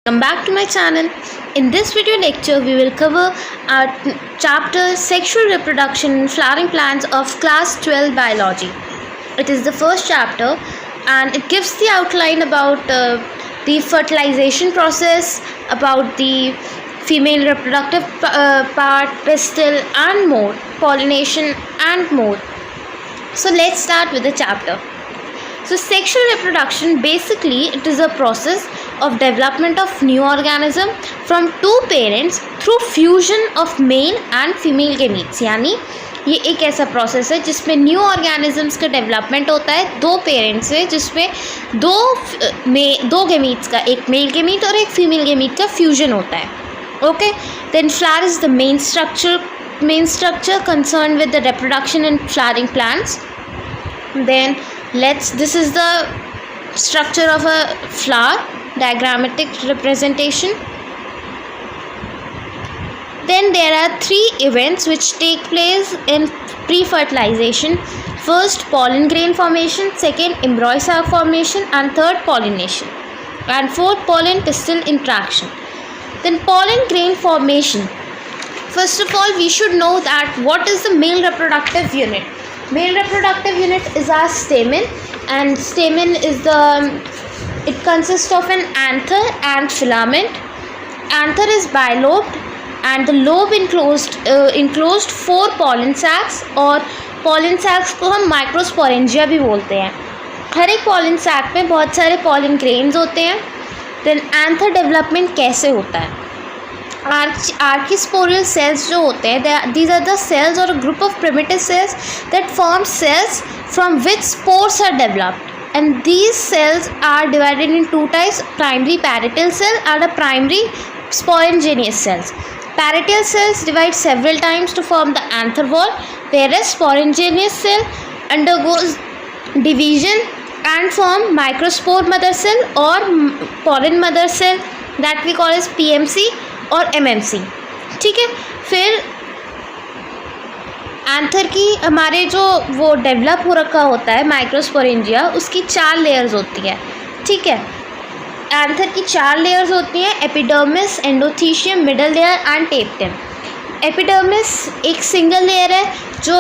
Welcome back to my channel. In this video lecture, we will cover our chapter Sexual Reproduction in Flowering Plants of Class 12 Biology. It is the first chapter and it gives the outline about the fertilization process, about the female reproductive part, pistil and more, pollination and more. So let's start with the chapter. So sexual reproduction, basically it is a process of development of new organism from two parents through fusion of male and female gametes. यानी ये एक ऐसा process है जिसमें new organisms का development होता है दो पेरेंट्स से, जिसमें दो गेमीट्स का, एक मेल गेमीट और एक फीमेल गेमीट का फ्यूजन होता है. Okay, then flower is the main structure concern with the reproduction in flowering plants. Then this is the structure of a flower, diagrammatic representation. Then there are three events which take place in pre-fertilization. First, pollen grain formation, second, embryo sac formation, and third, pollination, and fourth, pollen pistil interaction. Then pollen grain formation. First of all, we should know that what is the male reproductive unit. Male reproductive unit is our stamen, and stamen is it consists of an anther and filament. Anther is bilobed and the lobe enclosed four pollen sacs, और pollen sacs को हम microsporangia भी बोलते हैं. हर एक pollen sac में बहुत सारे pollen grains होते हैं. Then anther development कैसे होता है? Archisporial cells जो होते हैं, these are the cells or a group of primitive cells that form cells from which spores are developed, and these cells are divided in two types: primary parietal cell and a primary sporangious cells. Parietal cells divide several times to form the anther wall, whereas sporangious cell undergoes division and form microspore mother cell or pollen mother cell that we call as PMC और MMC. ठीक है, फिर anther की हमारे जो वो develop हो रखा होता है माइक्रोस्पोरेंजिया, उसकी 4 लेयर्स होती है. ठीक है, एंथर की 4 लेयर्स होती हैं: epidermis, endothecium, middle layer and टेप्टम. Epidermis एक सिंगल लेयर है जो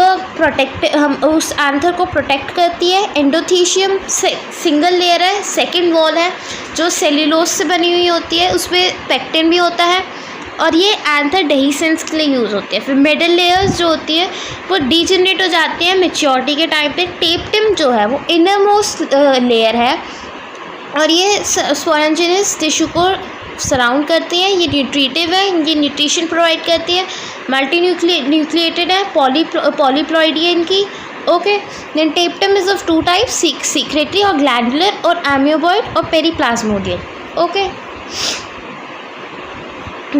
हम उस एंथर को प्रोटेक्ट करती है. एंडोथीशियम सिंगल लेयर है, सेकंड वॉल है जो सेल्यूलोज से बनी हुई होती है, उसमें पेक्टिन भी होता है और ये एंथर डेहिसेंस के लिए यूज़ होती है. फिर मिडल लेयर्स जो होती है वो डीजनरेट हो जाती है मैच्योरिटी के टाइम पे. टेप्टम जो है वो इनर मोस्ट लेयर है और ये स्पोरेंजियस टिश्यू को सराउंड करती है. ये न्यूट्रिटिव है, ये न्यूट्रिशन प्रोवाइड करती है. मल्टी न्यूक्लिएटेड है, पॉलीप्लॉइड है इनकी. Okay, then tapetum is of two types: secretory और ग्लैंडुलर, और एमियोबॉइड और periplasmodial. Okay,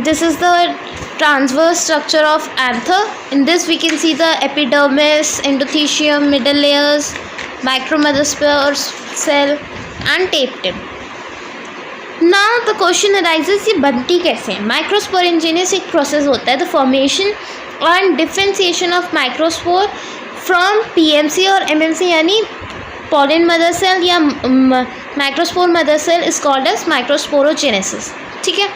this is the transverse structure of anther. In this we can see the epidermis, endothelium, middle layers, micromothersphere cell and tapetum. Now the question arises, ये बनती कैसे है? माइक्रोस्पोरेंजियस एक process होता है, the formation and differentiation of microspore from PMC और MMC, यानी pollen mother cell या microspore mother cell is called as microsporogenesis. ठीक है,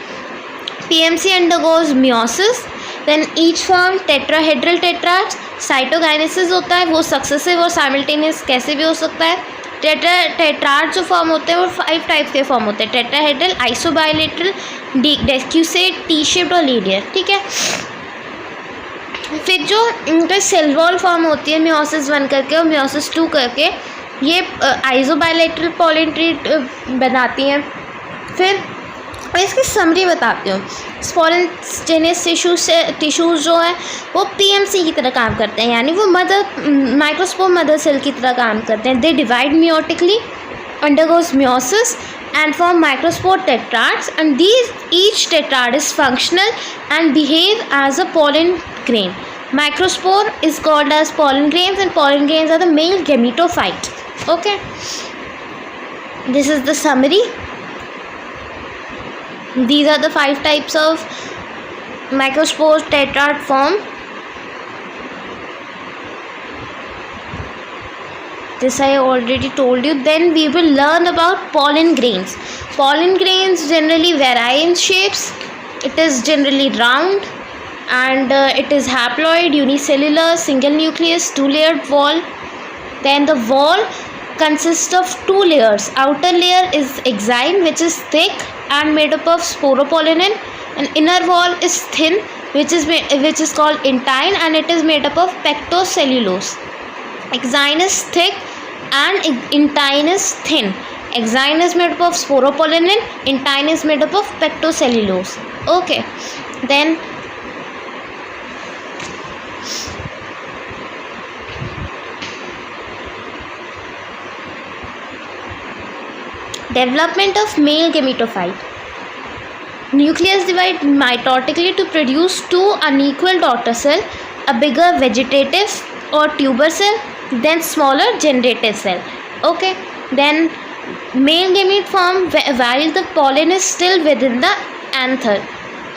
PMC undergoes meiosis, then each form tetrahedral tetrads. साइटोगाइनेसिस होता है, वो सक्सेसिव और साइमल्टेनियस कैसे भी हो सकता है. टेट्राड जो फॉर्म होते हैं वो 5 टाइप के फॉर्म होते हैं: टेट्राहेड्रल, आइसोबाइलेटरल, डेक्यूसेट, टी शेप्ड और लीनियर. ठीक है, फिर जो इनका सेल वॉल फॉर्म होती है मियोसिस 1 करके और मियोसिस 2 करके, ये आइसोबाइलेटरल पॉलन ट्री बनाती हैं. फिर मैं इसकी समरी बताती हूँ. स्पोरेंजियस टिश्यूज जो है वो PMC की तरह काम करते हैं, यानी वो माइक्रोस्पोर मदर सेल की तरह काम करते हैं. They divide meiotically, undergoes meiosis and form microspore tetrads, and each tetrad is functional and behave as a pollen grain. Microspore is called as pollen grains, and pollen grains are the male gametophyte. Okay, this is the summary. These are the 5 types of microspore tetrad form. this I already told you. Then we will learn about pollen grains. Pollen grains generally vary in shapes. It is generally round, and it is haploid, unicellular, single nucleus, two-layered wall. Then the wall consists of two layers. Outer layer is exine, which is thick and made up of sporopollenin, and inner wall is thin, which is called intine, and it is made up of pectocellulose. Exine is thick and intine is thin. Exine is made up of sporopollenin, intine is made up of pectocellulose. Okay, then development of male gametophyte. Nucleus divide mitotically to produce two unequal daughter cell, a bigger vegetative or tuber cell, then smaller generative cell. Okay, then male gamete form while the pollen is still within the anther.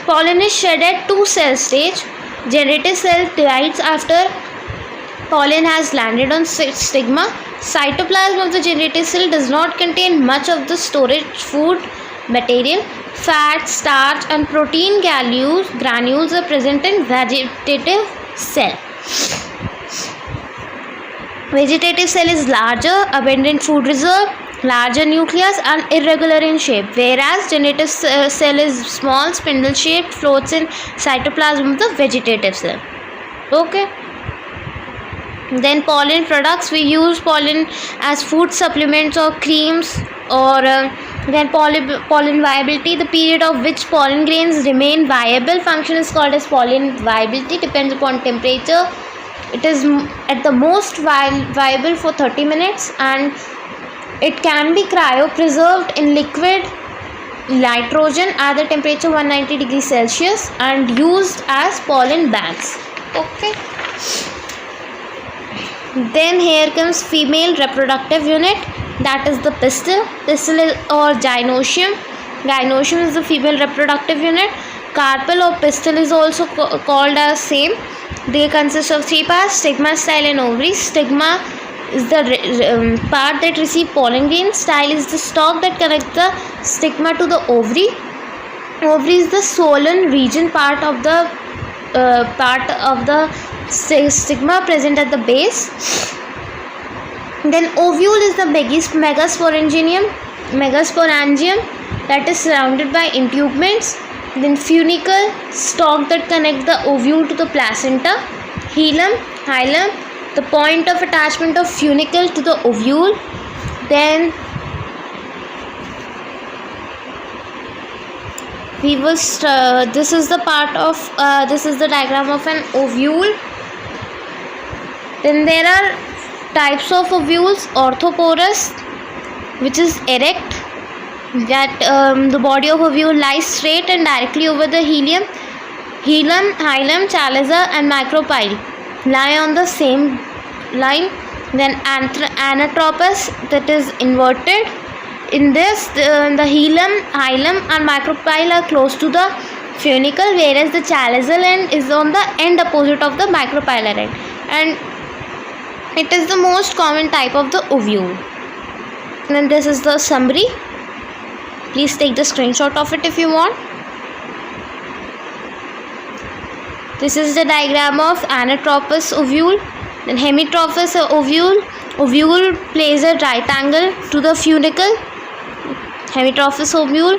Pollen is shed at two cell stage. Generative cell divides after pollen has landed on stigma. Cytoplasm of the generative cell does not contain much of the storage food material. Fat, starch and protein granules are present in vegetative cell. Vegetative cell is larger, abundant food reserve, larger nucleus and irregular in shape, whereas generative cell is small, spindle shaped, floats in cytoplasm of the vegetative cell. Okay. Then pollen products, we use pollen as food supplements or creams, or then pollen viability, the period of which pollen grains remain viable function is called as pollen viability, depends upon temperature. It is at the most viable for 30 minutes, and it can be cryopreserved in liquid nitrogen at the temperature 190 degrees Celsius and used as pollen bags. Okay. Then here comes female reproductive unit, that is the pistil. Pistil or gynoecium. Gynoecium is the female reproductive unit. Carpel or pistil is also called as same. They consist of three parts: stigma, style and ovaries. Stigma is the part that receive pollen grains. Style is the stalk that connects the stigma to the ovary. Ovary is the swollen region part of the stigma present at the base. Then ovule is the megasporangium that is surrounded by integuments. Then funicle, stalk that connect the ovule to the placenta. Hilum, the point of attachment of funicle to the ovule. Then this is the diagram of an ovule. Then there are types of ovules: orthoporous, which is erect, that the body of ovule lies straight and directly over the hilum. Hilum, chaliza and micropyle lie on the same line. Then anatropous, that is inverted. In this, the hilum and micropyle are close to the funicle, whereas the chalizal end is on the end opposite of the micropylar end, and it is the most common type of the ovule. And this is the summary. Please take the screenshot of it if you want. This is the diagram of anatropous ovule. Then heterotropous ovule plays a right angle to the funicle. Heterotropous ovule.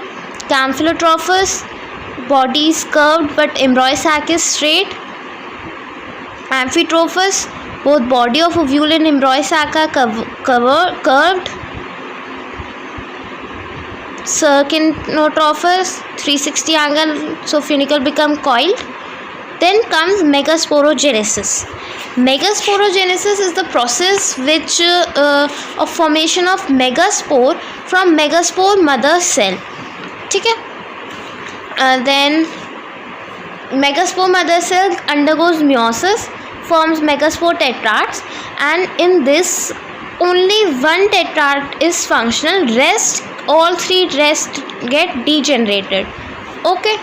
Campylotropous, body is curved but embryo sac is straight. Amphitropous, both body of ovule and embryo sac are curved. Circinotrophus, 360 angle, so funicle become coiled. Then comes megasporogenesis. Megasporogenesis is the process which of formation of megaspore from megaspore mother cell. Okay? Then megaspore mother cell undergoes meiosis, forms megaspore tetrads, and in this only one tetrad is functional. All three get degenerated. Okay.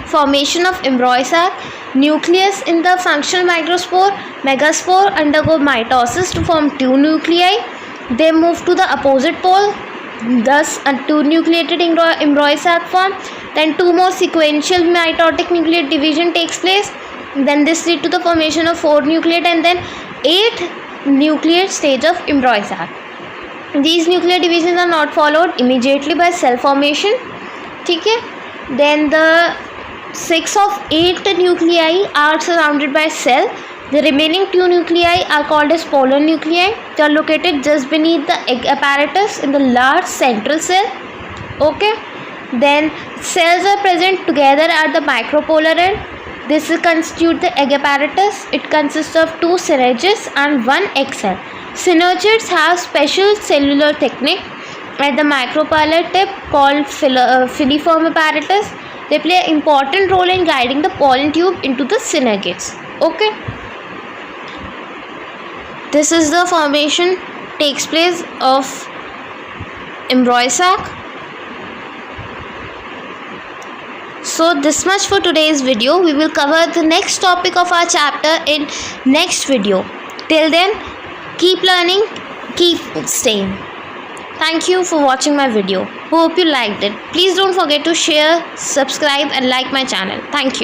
Formation of embryonic sac. Nucleus in the functional microspore, megaspore undergo mitosis to form two nuclei. They move to the opposite pole. Thus, a two nucleated embryonic sac form. Then two more sequential mitotic nucleate division takes place. Then this lead to the formation of 4 nucleate and then 8 nucleate stage of embryonic sac. These nuclear divisions are not followed immediately by cell formation. Okay? Then the 6 of 8 nuclei are surrounded by cell. The remaining 2 nuclei are called as polar nuclei. They are located just beneath the egg apparatus in the large central cell. Okay? Then cells are present together at the micropolar end. This constitutes the egg apparatus. It consists of 2 synergids and 1 egg cell. Synergids have special cellular technique at the micropolar tip called filiform apparatus. They play an important role in guiding the pollen tube into the synergids. Okay. This is the formation takes place of embryonic sac. So this much for today's video. We will cover the next topic of our chapter in next video. Till then, keep learning, keep staying. Thank you for watching my video. Hope you liked it. Please don't forget to share, subscribe and like my channel. Thank you.